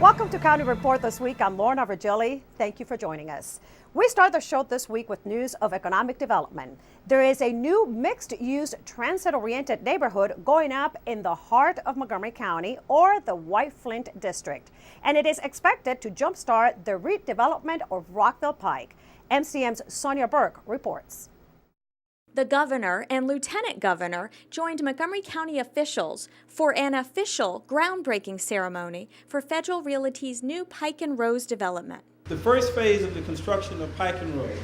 Welcome to County Report this week. I'm Lorna Virgili. Thank you for joining us. We start the show this week with news of economic development. There is a new mixed-use, transit-oriented neighborhood going up in the heart of Montgomery County, or the White Flint District, and it is expected to jumpstart the redevelopment of Rockville Pike. MCM's Sonia Burke reports. The governor and lieutenant governor joined Montgomery County officials for an official groundbreaking ceremony for Federal Realty's new Pike and Rose development. The first phase of the construction of Pike and Rose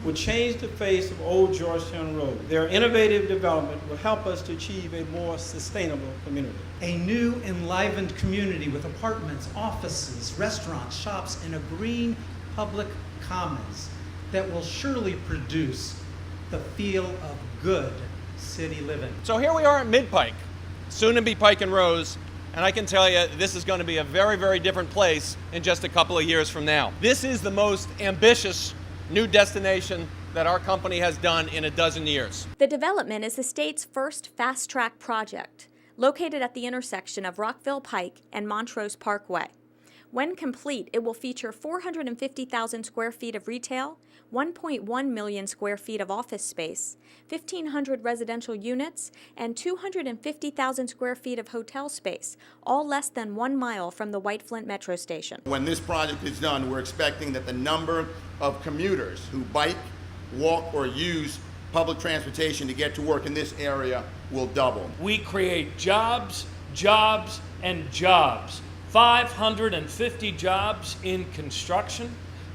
will change the face of Old Georgetown Road. Their innovative development will help us to achieve a more sustainable community. A new enlivened community with apartments, offices, restaurants, shops, and a green public commons that will surely produce the feel of good city living. So here we are at Mid-Pike, soon to be Pike and Rose, and I can tell you this is going to be a very, very different place in just a couple of years from now. This is the most ambitious new destination that our company has done in a dozen years. The development is the state's first fast-track project, located at the intersection of Rockville Pike and Montrose Parkway. When complete, it will feature 450,000 square feet of retail, 1.1 million square feet of office space, 1,500 residential units, and 250,000 square feet of hotel space, all less than 1 mile from the White Flint Metro Station. When this project is done, we're expecting that the number of commuters who bike, walk, or use public transportation to get to work in this area will double. We create jobs, jobs, and jobs. 550 jobs in construction,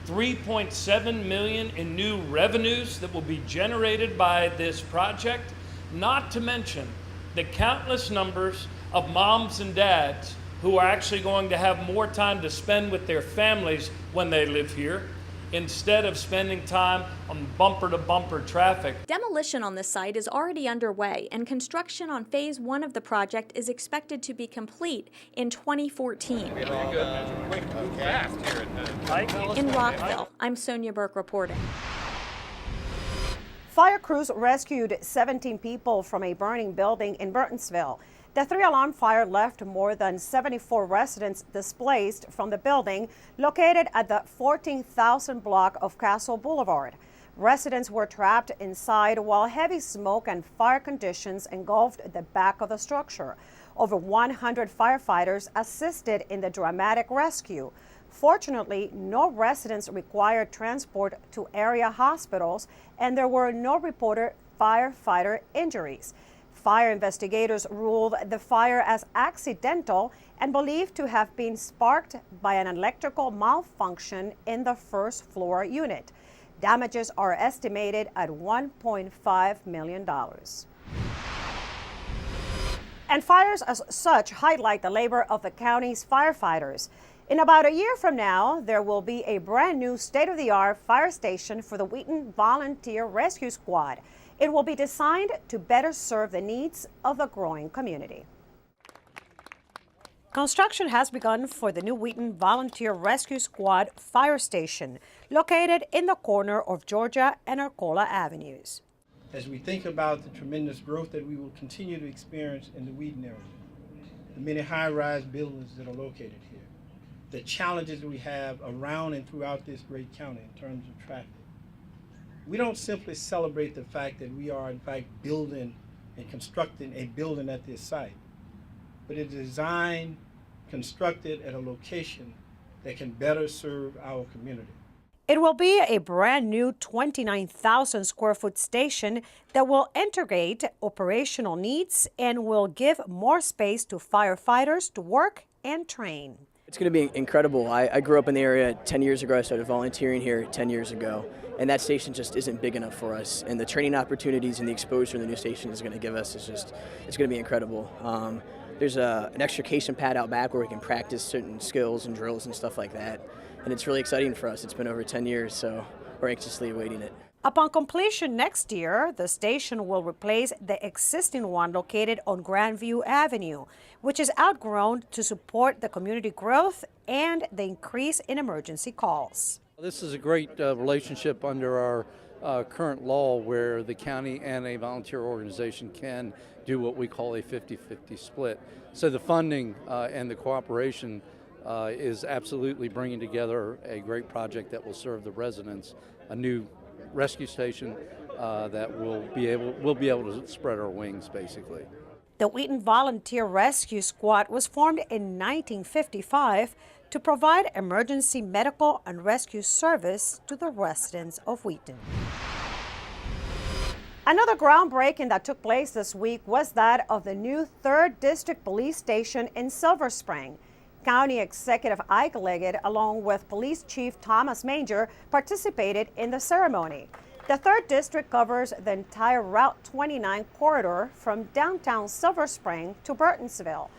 3.7 million in new revenues that will be generated by this project, not to mention the countless numbers of moms and dads who are actually going to have more time to spend with their families when they live here, instead of spending time on bumper-to-bumper traffic. Demolition on this site is already underway, and construction on Phase 1 of the project is expected to be complete in 2014. In Rockville, I'm Sonia Burke reporting. Fire crews rescued 17 people from a burning building in Burtonsville. The 3-alarm fire left more than 74 residents displaced from the building located at the 14,000 block of Castle Boulevard. Residents were trapped inside while heavy smoke and fire conditions engulfed the back of the structure. Over 100 firefighters assisted in the dramatic rescue. Fortunately, no residents required transport to area hospitals, and there were no reported firefighter injuries. Fire investigators ruled the fire as accidental and believed to have been sparked by an electrical malfunction in the first floor unit. Damages are estimated at $1.5 million. And fires as such highlight the labor of the county's firefighters. In about a year from now, there will be a brand new state-of-the-art fire station for the Wheaton Volunteer Rescue Squad. It will be designed to better serve the needs of the growing community. Construction has begun for the new Wheaton Volunteer Rescue Squad fire station, located in the corner of Georgia and Arcola Avenues. As we think about the tremendous growth that we will continue to experience in the Wheaton area, the many high-rise buildings that are located here, the challenges that we have around and throughout this great county in terms of traffic, we don't simply celebrate the fact that we are in fact building and constructing a building at this site, but it's designed, constructed at a location that can better serve our community. It will be a brand new 29,000 square foot station that will integrate operational needs and will give more space to firefighters to work and train. It's going to be incredible. I grew up in the area 10 years ago. I started volunteering here 10 years ago, and that station just isn't big enough for us. And the training opportunities and the exposure the new station is going to give us it's going to be incredible. There's an extrication pad out back where we can practice certain skills and drills and stuff like that. And it's really exciting for us. It's been over 10 years, so we're anxiously awaiting it. Upon completion next year, the station will replace the existing one located on Grandview Avenue, which is outgrown to support the community growth and the increase in emergency calls. This is a great relationship under our current law where the county and a volunteer organization can do what we call a 50-50 split. So the funding and the cooperation is absolutely bringing together a great project that will serve the residents, a new rescue station that we'll be able to spread our wings, basically. The Wheaton Volunteer Rescue Squad was formed in 1955 to provide emergency medical and rescue service to the residents of Wheaton. Another groundbreaking that took place this week was that of the new 3rd District Police Station in Silver Spring. County Executive Ike Leggett, along with Police Chief Thomas Manger, participated in the ceremony. The 3rd District covers the entire Route 29 corridor from downtown Silver Spring to Burtonsville.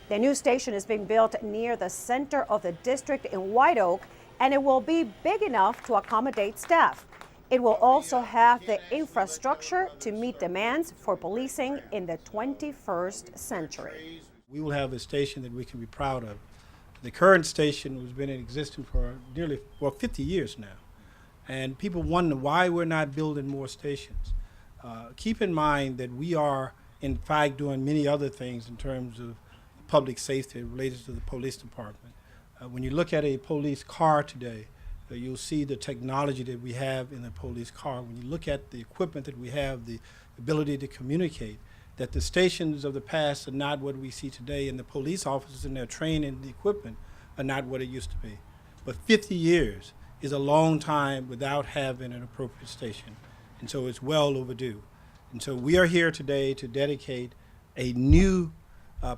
The new station is being built near the center of the district in White Oak, and it will be big enough to accommodate staff. It will also have the infrastructure to meet demands for policing in the 21st century. We will have a station that we can be proud of. The current station has been in existence for nearly 50 years now. And people wonder why we're not building more stations. Keep in mind that we are, in fact, doing many other things in terms of public safety related to the police department. When you look at a police car today, you'll see the technology that we have in the police car. When you look at the equipment that we have, the ability to communicate, that the stations of the past are not what we see today, and the police officers and their training and the equipment are not what it used to be. But 50 years is a long time without having an appropriate station, and so it's well overdue. And so we are here today to dedicate a new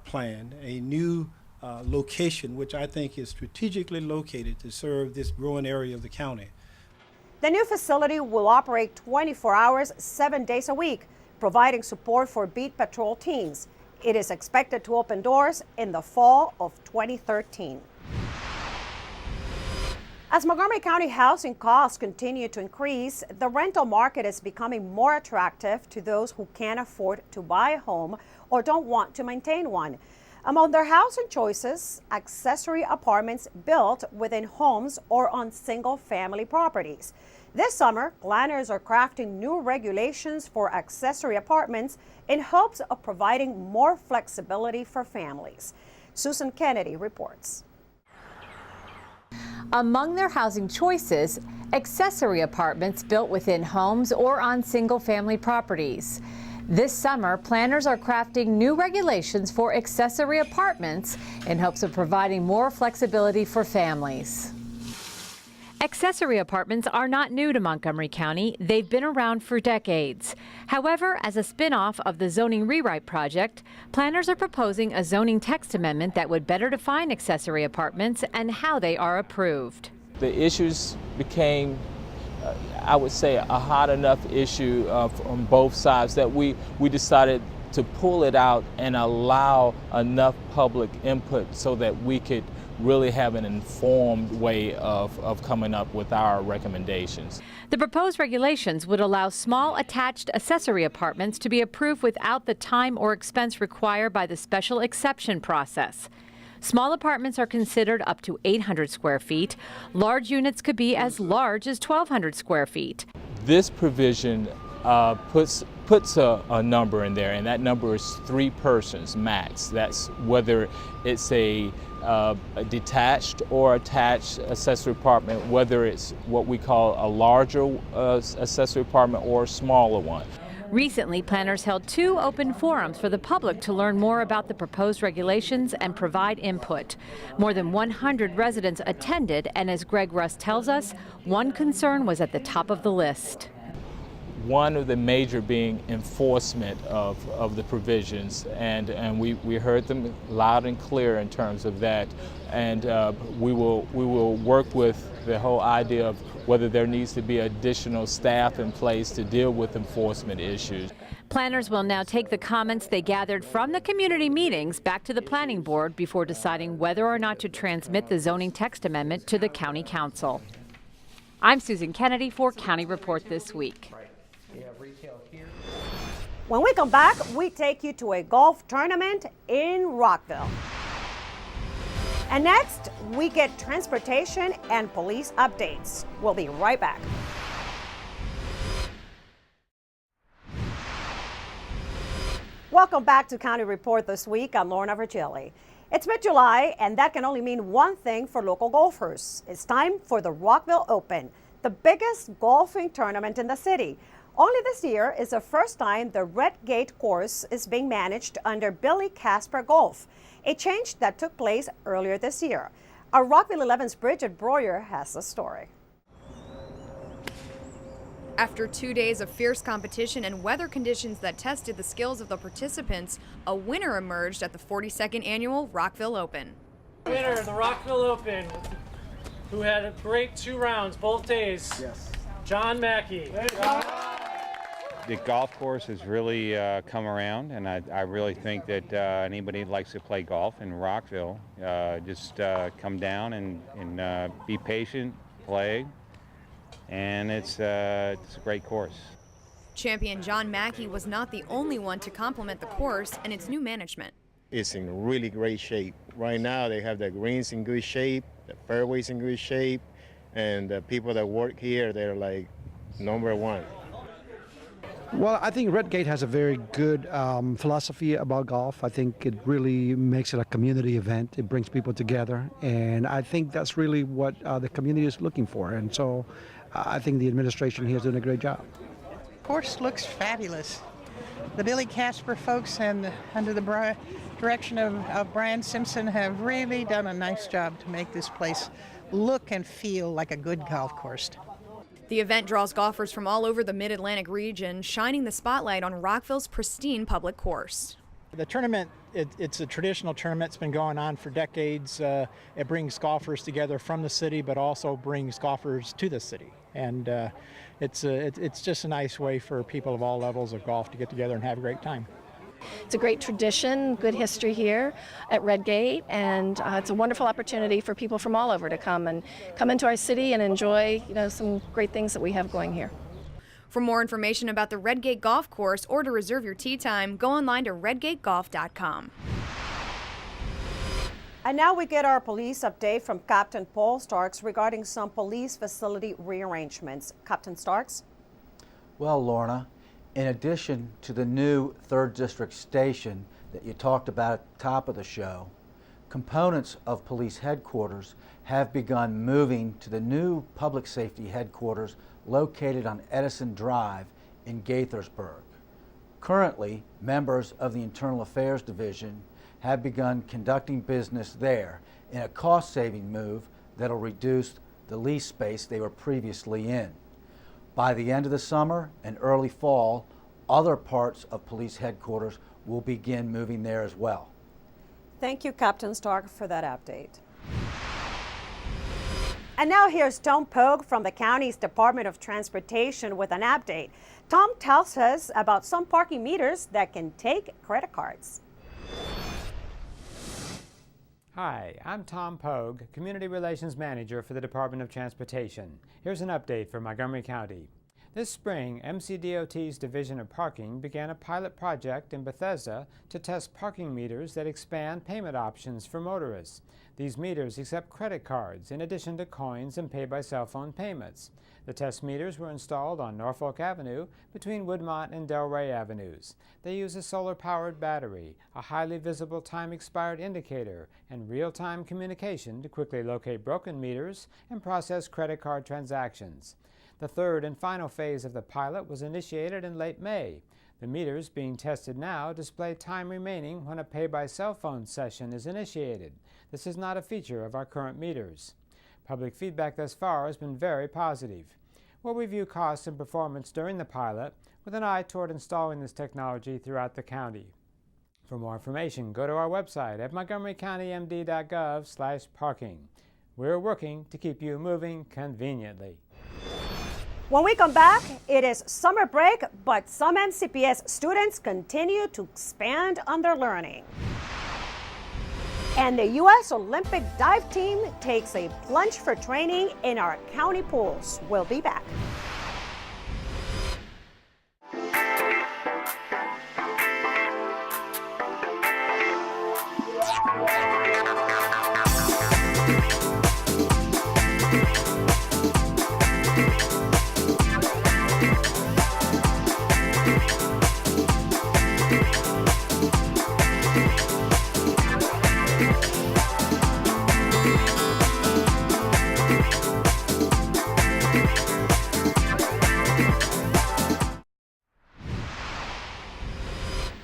plan, a new location, which I think is strategically located to serve this growing area of the county. The new facility will operate 24 hours, 7 days a week, providing support for beat patrol teams. It is expected to open doors in the fall of 2013. As Montgomery County housing costs continue to increase, the rental market is becoming more attractive to those who can't afford to buy a home or don't want to maintain one. Among their housing choices, accessory apartments built within homes or on single-family properties. This summer, planners are crafting new regulations for accessory apartments in hopes of providing more flexibility for families. Susan Kennedy reports. Among their housing choices, accessory apartments built within homes or on single-family properties. This summer, planners are crafting new regulations for accessory apartments in hopes of providing more flexibility for families. Accessory apartments are not new to Montgomery County. They've been around for decades. However, as a spin-off of the zoning rewrite project, planners are proposing a zoning text amendment that would better define accessory apartments and how they are approved. The issues became, I would say, a hot enough issue from both sides that we decided to pull it out and allow enough public input so that we could really have an informed way of coming up with our recommendations. The proposed regulations would allow small attached accessory apartments to be approved without the time or expense required by the special exception process. Small apartments are considered up to 800 square feet. Large units could be as large as 1,200 square feet. This provision puts a number in there, and that number is 3 persons max. That's whether it's a detached or attached accessory apartment, whether it's what we call a larger accessory apartment or a smaller one. Recently, planners held 2 open forums for the public to learn more about the proposed regulations and provide input. More than 100 residents attended, and as Greg Russ tells us, one concern was at the top of the list. One of the major being enforcement of the provisions, and we heard them loud and clear in terms of that, and we will work with the whole idea of whether there needs to be additional staff in place to deal with enforcement issues. Planners will now take the comments they gathered from the community meetings back to the planning board before deciding whether or not to transmit the zoning text amendment to the county council. I'm Susan Kennedy for County Report This Week. When we come back, we take you to a golf tournament in Rockville. And next, we get transportation and police updates. We'll be right back. Welcome back to County Report This Week. I'm Lorna Virgili. It's mid-July, and that can only mean one thing for local golfers. It's time for the Rockville Open, the biggest golfing tournament in the city. Only this year is the first time the Red Gate course is being managed under Billy Casper Golf, a change that took place earlier this year. Our Rockville 11's Bridget Breuer has the story. After 2 days of fierce competition and weather conditions that tested the skills of the participants, a winner emerged at the 42nd annual Rockville Open. Winner of the Rockville Open, who had a great 2 rounds both days. Yes. John Mackey. The golf course has really come around, and I really think that anybody that likes to play golf in Rockville, just come down and be patient, play, and it's a great course. Champion John Mackey was not the only one to compliment the course and its new management. It's in really great shape. Right now they have the greens in good shape, the fairways in good shape, and the people that work here, they're like #1. Well, I think Red Gate has a very good philosophy about golf. I think it really makes it a community event. It brings people together, and I think that's really what the community is looking for. And so I think the administration here is doing a great job. The course looks fabulous. The Billy Casper folks and under the direction of Brian Simpson have really done a nice job to make this place look and feel like a good golf course. The event draws golfers from all over the Mid-Atlantic region, shining the spotlight on Rockville's pristine public course. The tournament, it's a traditional tournament. It's been going on for decades. It brings golfers together from the city, but also brings golfers to the city. And it's just a nice way for people of all levels of golf to get together and have a great time. It's a great tradition, good history here at Red Gate, and it's a wonderful opportunity for people from all over to come into our city and enjoy, some great things that we have going here. For more information about the Red Gate Golf Course or to reserve your tee time, go online to redgategolf.com. And now we get our police update from Captain Paul Starks regarding some police facility rearrangements. Captain Starks? Well, Lorna, in addition to the new 3rd District station that you talked about at the top of the show, components of police headquarters have begun moving to the new public safety headquarters located on Edison Drive in Gaithersburg. Currently, members of the Internal Affairs Division have begun conducting business there in a cost-saving move that'll reduce the lease space they were previously in. By the end of the summer and early fall, other parts of police headquarters will begin moving there as well. Thank you, Captain Stark, for that update. And now here's Tom Pogue from the county's Department of Transportation with an update. Tom tells us about some parking meters that can take credit cards. Hi, I'm Tom Pogue, Community Relations Manager for the Department of Transportation. Here's an update from Montgomery County. This spring, MCDOT's Division of Parking began a pilot project in Bethesda to test parking meters that expand payment options for motorists. These meters accept credit cards in addition to coins and pay-by-cell phone payments. The test meters were installed on Norfolk Avenue between Woodmont and Delray Avenues. They use a solar-powered battery, a highly visible time-expired indicator, and real-time communication to quickly locate broken meters and process credit card transactions. The 3rd and final phase of the pilot was initiated in late May. The meters being tested now display time remaining when a pay-by-cell phone session is initiated. This is not a feature of our current meters. Public feedback thus far has been very positive. We'll review costs and performance during the pilot with an eye toward installing this technology throughout the county. For more information, go to our website at montgomerycountymd.gov/parking. We're working to keep you moving conveniently. When we come back, it is summer break, but some MCPS students continue to expand on their learning. And the U.S. Olympic dive team takes a plunge for training in our county pools. We'll be back.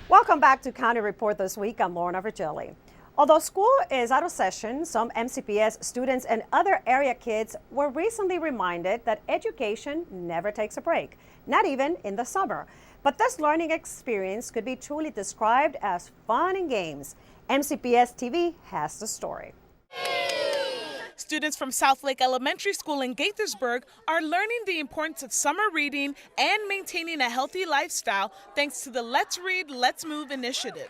Welcome back to County Report this week. I'm Lorna Virgili. Although school is out of session, some MCPS students and other area kids were recently reminded that education never takes a break, not even in the summer. But this learning experience could be truly described as fun and games. MCPS TV has the story. Students from South Lake Elementary School in Gaithersburg are learning the importance of summer reading and maintaining a healthy lifestyle thanks to the Let's Read, Let's Move initiative.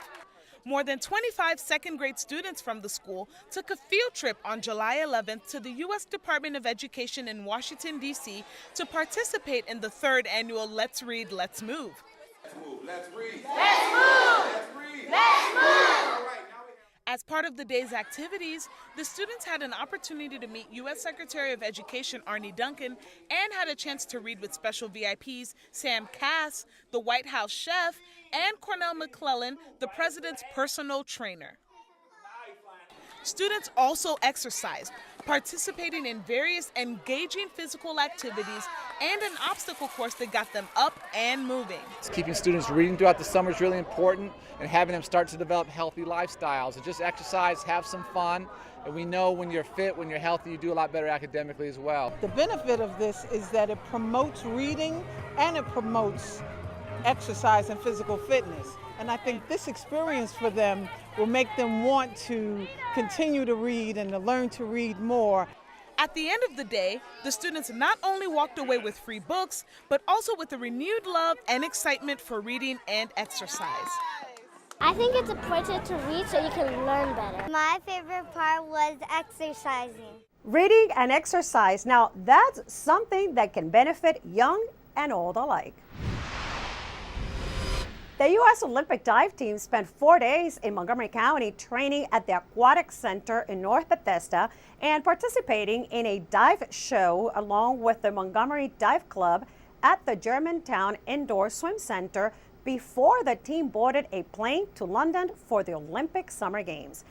More than 25 second grade students from the school took a field trip on July 11th to the U.S. Department of Education in Washington, D.C. to participate in the 3rd annual Let's Read, Let's Move. Let's move, let's read. Let's move, let's read. Let's move. As part of the day's activities, the students had an opportunity to meet U.S. Secretary of Education Arne Duncan and had a chance to read with special VIPs Sam Cass, the White House chef, and Cornell McClellan, the president's personal trainer. Students also exercised, participating in various engaging physical activities and an obstacle course that got them up and moving. Keeping students reading throughout the summer is really important, and having them start to develop healthy lifestyles. And just exercise, have some fun, and we know when you're fit, when you're healthy, you do a lot better academically as well. The benefit of this is that it promotes reading and it promotes exercise and physical fitness. And I think this experience for them will make them want to continue to read and to learn to read more. At the end of the day, the students not only walked away with free books, but also with a renewed love and excitement for reading and exercise. I think it's important to read so you can learn better. My favorite part was exercising. Reading and exercise. Now, that's something that can benefit young and old alike. The U.S. Olympic dive team spent 4 days in Montgomery County training at the Aquatic Center in North Bethesda and participating in a dive show along with the Montgomery Dive Club at the Germantown Indoor Swim Center before the team boarded a plane to London for the Olympic Summer Games.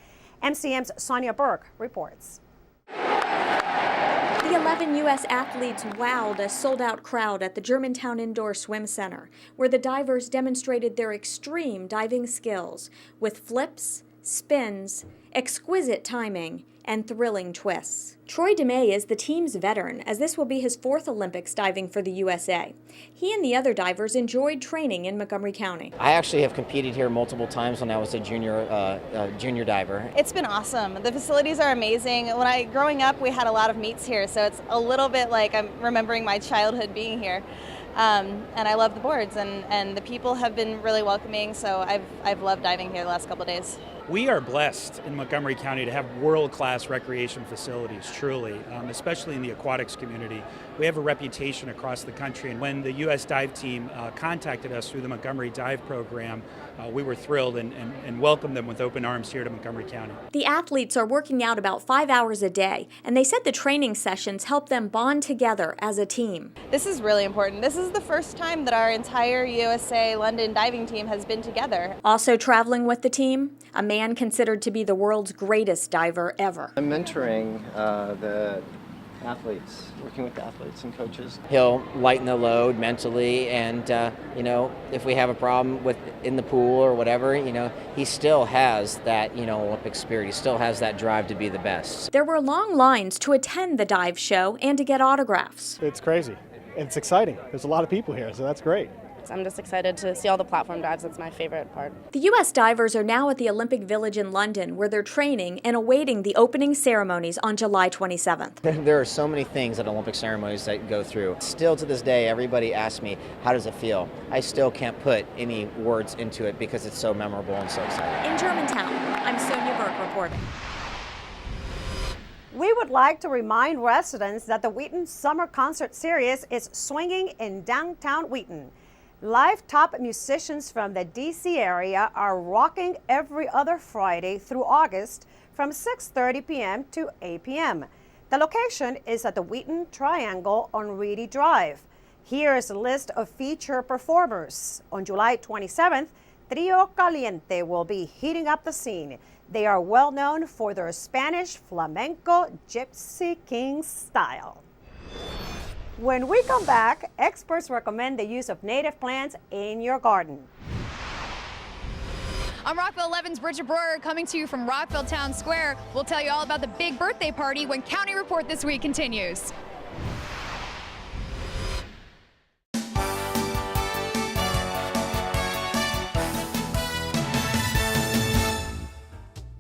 MCM's Sonia Burke reports. The 11 U.S. athletes wowed a sold-out crowd at the Germantown Indoor Swim Center, where the divers demonstrated their extreme diving skills with flips, spins, exquisite timing, and thrilling twists. Troy DeMay is the team's veteran, as this will be his 4th Olympics diving for the USA. He and the other divers enjoyed training in Montgomery County. I actually have competed here multiple times when I was a junior diver. It's been awesome. The facilities are amazing. Growing up, we had a lot of meets here, so it's a little bit like I'm remembering my childhood being here. And I love the boards, and the people have been really welcoming, so I've loved diving here the last couple of days. We are blessed in Montgomery County to have world-class recreation facilities, truly, especially in the aquatics community. We have a reputation across the country, and when the U.S. dive team contacted us through the Montgomery Dive Program, we were thrilled and welcomed them with open arms here to Montgomery County. The athletes are working out about 5 hours a day, and they said the training sessions help them bond together as a team. This is really important. This is the first time that our entire USA London diving team has been together. Also traveling with the team, a man considered to be the world's greatest diver ever. I'm mentoring the athletes, working with the athletes and coaches. He'll lighten the load mentally, and if we have a problem in the pool or whatever, he still has that Olympic spirit. He still has that drive to be the best. There were long lines to attend the dive show and to get autographs. It's crazy. It's exciting. There's a lot of people here, so that's great. I'm just excited to see all the platform dives. That's my favorite part. The U.S. divers are now at the Olympic Village in London, where they're training and awaiting the opening ceremonies on July 27th. There are so many things at Olympic ceremonies that go through. Still to this day, everybody asks me, how does it feel? I still can't put any words into it because it's so memorable and so exciting. In Germantown, I'm Sonia Burke reporting. We would like to remind residents that the Wheaton Summer Concert Series is swinging in downtown Wheaton. Live top musicians from the D.C. area are rocking every other Friday through August from 6:30 p.m. to 8 p.m. The location is at the Wheaton Triangle on Reedy Drive. Here's a list of feature performers. On July 27th, Trio Caliente will be heating up the scene. They are well known for their Spanish flamenco gypsy king style. When we come back, experts recommend the use of native plants in your garden. I'm Rockville 11's Bridget Breuer coming to you from Rockville Town Square. We'll tell you all about the big birthday party when County Report this week continues.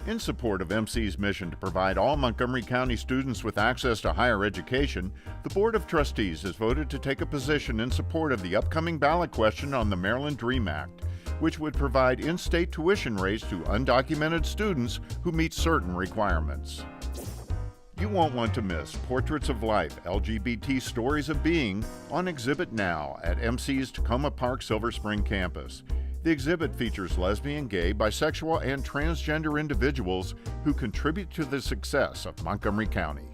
In support of MC's mission to provide all Montgomery County students with access to higher education, the Board of Trustees has voted to take a position in support of the upcoming ballot question on the Maryland DREAM Act, which would provide in-state tuition rates to undocumented students who meet certain requirements. You won't want to miss Portraits of Life, LGBT Stories of Being on exhibit now at MC's Tacoma Park Silver Spring campus. The exhibit features lesbian, gay, bisexual, and transgender individuals who contribute to the success of Montgomery County.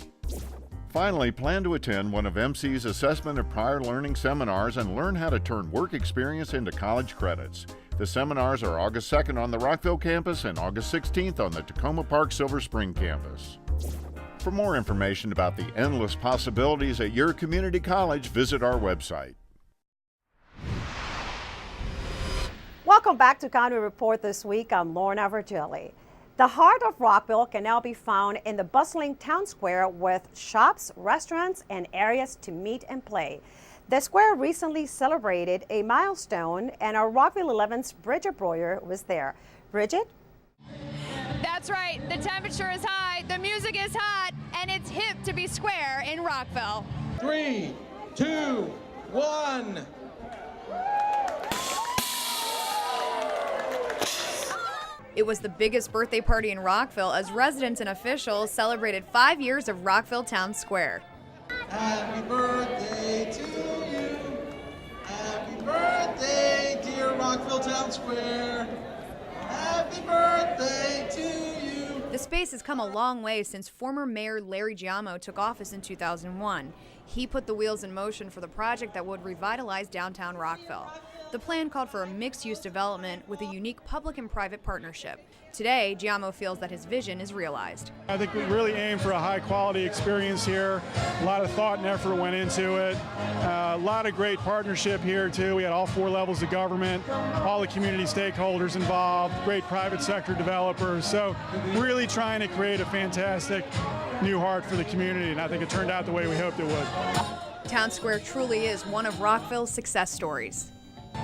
Finally, plan to attend one of MC's Assessment of Prior Learning seminars and learn how to turn work experience into college credits. The seminars are August 2nd on the Rockville campus and August 16th on the Tacoma Park Silver Spring campus. For more information about the endless possibilities at your community college, visit our website. Welcome back to County Report this week. I'm Lorna Virgili. The heart of Rockville can now be found in the bustling town square with shops, restaurants, and areas to meet and play. The square recently celebrated a milestone, and our Rockville 11's Bridget Breuer was there. Bridget? That's right. The temperature is high, the music is hot, and it's hip to be square in Rockville. 3, 2, 1. It was the biggest birthday party in Rockville as residents and officials celebrated 5 years of Rockville Town Square. Happy birthday to you. Happy birthday, dear Rockville Town Square. Happy birthday to you. The space has come a long way since former Mayor Larry Giammo took office in 2001. He put the wheels in motion for the project that would revitalize downtown Rockville. The plan called for a mixed-use development with a unique public and private partnership. Today, Giammo feels that his vision is realized. I think we really aim for a high-quality experience here. A lot of thought and effort went into it. A lot of great partnership here, too. We had all 4 levels of government, all the community stakeholders involved, great private sector developers. So really trying to create a fantastic new heart for the community, and I think it turned out the way we hoped it would. Town Square truly is one of Rockville's success stories.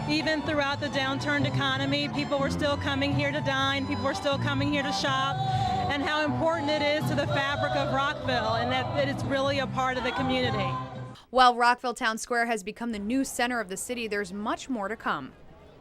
Even throughout the downturned economy, people were still coming here to dine, people were still coming here to shop, and how important it is to the fabric of Rockville and that it's really a part of the community. While Rockville Town Square has become the new center of the city, there's much more to come.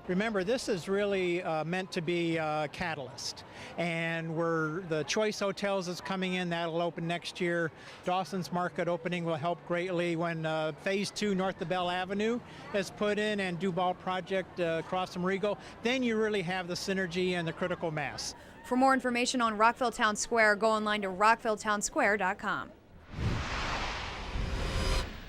Remember, this is really meant to be a catalyst, and the Choice Hotels is coming in. That'll open next year. Dawson's Market opening will help greatly when Phase 2 north of Bell Avenue is put in, and Duval Project across from Regal. Then you really have the synergy and the critical mass. For more information on Rockville Town Square, go online to rockvilletownsquare.com.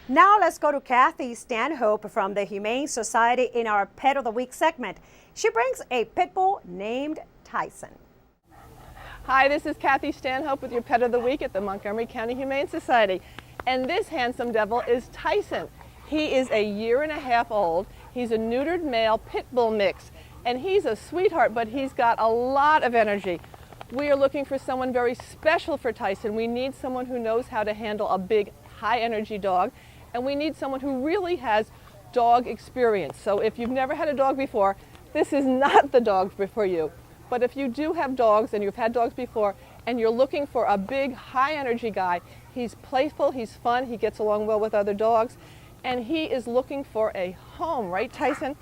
Now let's go to Kathy Stanhope from the Humane Society in our Pet of the Week segment. She brings a pit bull named Tyson. Hi, this is Kathy Stanhope with your Pet of the Week at the Montgomery County Humane Society. And this handsome devil is Tyson. He is a 1.5 years old. He's a neutered male pit bull mix. And he's a sweetheart, but he's got a lot of energy. We are looking for someone very special for Tyson. We need someone who knows how to handle a big, high energy dog. And we need someone who really has dog experience. So if you've never had a dog before, this is not the dog for you. But if you do have dogs and you've had dogs before and you're looking for a big, high energy guy, he's playful, he's fun, he gets along well with other dogs, and he is looking for a home, right, Tyson?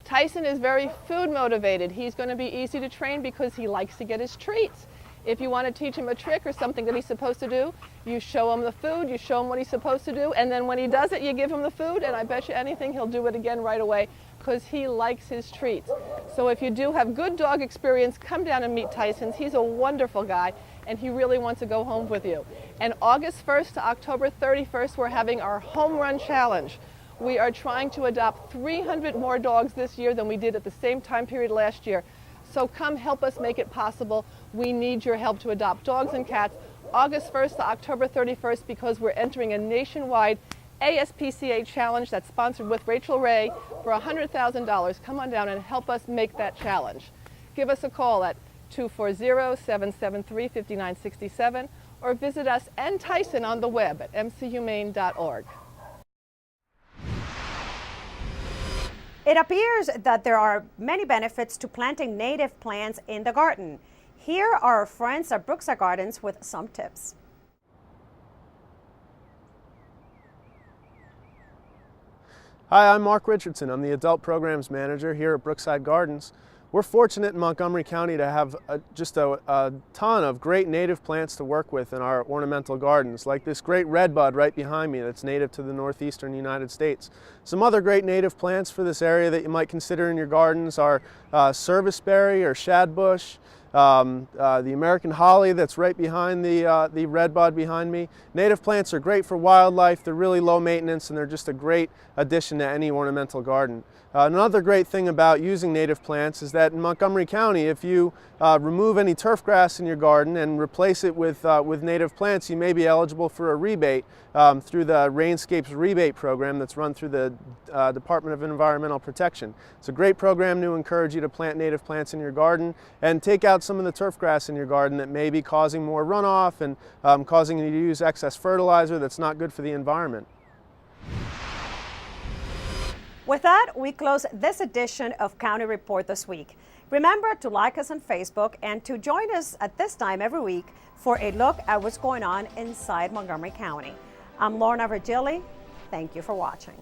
Tyson is very food motivated. He's going to be easy to train because he likes to get his treats. If you want to teach him a trick or something that he's supposed to do, you show him the food, you show him what he's supposed to do, and then when he does it, you give him the food, and I bet you anything he'll do it again right away because he likes his treats. So if you do have good dog experience, come down and meet Tyson. He's a wonderful guy, and he really wants to go home with you. And August 1st to October 31st, we're having our Home Run Challenge. We are trying to adopt 300 more dogs this year than we did at the same time period last year. So come help us make it possible. We need your help to adopt dogs and cats August 1st to October 31st because we're entering a nationwide ASPCA challenge that's sponsored with Rachel Ray for $100,000. Come on down and help us make that challenge. give us a call at 240-773-5967 or visit us and Tyson on the web at mchumane.org. It appears that there are many benefits to planting native plants in the garden. Here are our friends at Brookeside Gardens with some tips. Hi, I'm Mark Richardson. I'm the Adult Programs Manager here at Brookeside Gardens. We're fortunate in Montgomery County to have just a ton of great native plants to work with in our ornamental gardens, like this great redbud right behind me that's native to the northeastern United States. Some other great native plants for this area that you might consider in your gardens are serviceberry or shadbush, the American holly that's right behind the redbud behind me. Native plants are great for wildlife. They're really low maintenance and they're just a great addition to any ornamental garden. Another great thing about using native plants is that in Montgomery County, if you remove any turf grass in your garden and replace it with native plants, you may be eligible for a rebate through the Rainscapes rebate program that's run through the Department of Environmental Protection. It's a great program to encourage you to plant native plants in your garden and take out some of the turf grass in your garden that may be causing more runoff and causing you to use excess fertilizer that's not good for the environment. With that, we close this edition of County Report this week. Remember to like us on Facebook and to join us at this time every week for a look at what's going on inside Montgomery County. I'm Lorna Virgili. Thank you for watching.